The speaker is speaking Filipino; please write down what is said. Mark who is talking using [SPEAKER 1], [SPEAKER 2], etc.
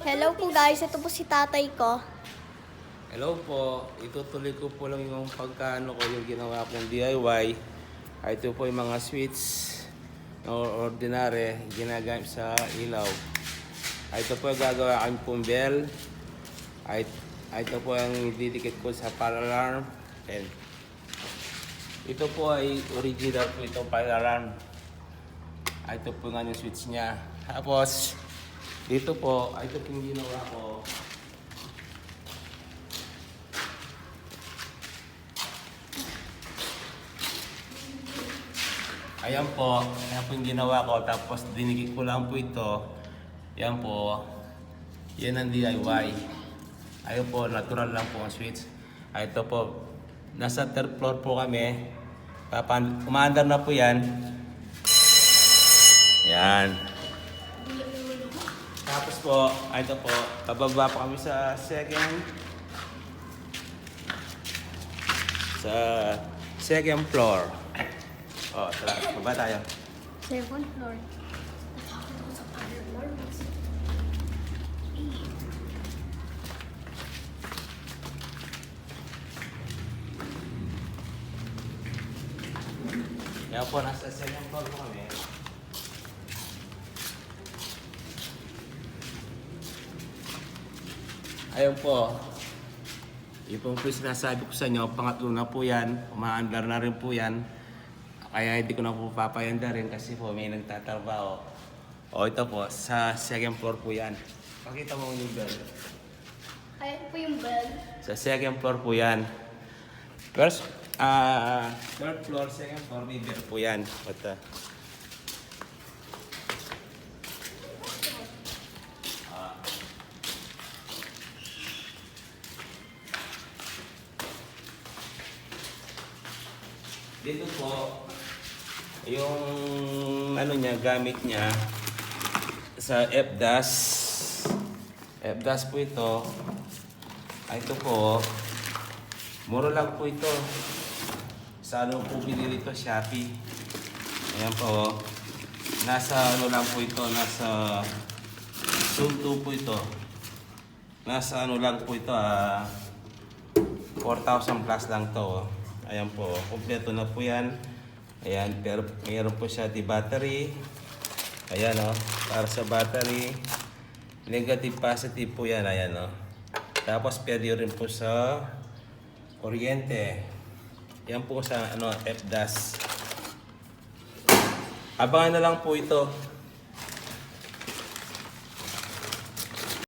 [SPEAKER 1] Hello po guys, ito po si tatay ko.
[SPEAKER 2] Hello po, itutuloy ko po lang yung pagkaano ko yung ginawa kong DIY. Ito po yung mga switch na ordinary ginagamit sa ilaw. Ito po yung gagawa kami pong bell. Ito po ang didikit ko sa fire alarm. And ito po ay original po itong fire alarm. Ito po nga yung switch niya. Tapos dito po, ito po yung ginawa ko. Ayan po yung ginawa ko. Tapos dinikit ko lang po ito. Yan po. Yan ang DIY. Ayun po, natural lang po ang switch. Ito po, nasa third floor po kami. Umaandar na po yan. Yan. Tapos po, ito po, pababa po kami sa second floor. Oh, tara, baba tayo.
[SPEAKER 1] Second floor.
[SPEAKER 2] Yan po, nasa second floor po kami. Ayun po. Yung po sinasabi ko sa inyo, pangatlo na po yan. Umaandar na rin po yan. Kaya hindi ko na po papayanda rin kasi po may nagtatrabaho. O ito po, sa second floor po yan. Pakita mo yung bell.
[SPEAKER 1] Ayan po yung bell.
[SPEAKER 2] Sa second floor po yan. First, third floor, second floor, may bell po yan. Dito po, yung ano niya, gamit niya sa FDAS. FDAS po ito. Ito po, mura lang po ito. Sa ano po binili ito, Shopee. Ayan po. Nasa ano lang po ito, nasa Zoom 2 po ito. Nasa ano lang po ito, 4,000 plus lang to. Ayan po, kompleto na po yan. Ayan, pero mayroon po siya di battery. Ayan para sa battery. Negative, positive po yan, ayan Tapos pwede rin po sa kuryente. Yan po sa FDAS. Abangan na lang po ito.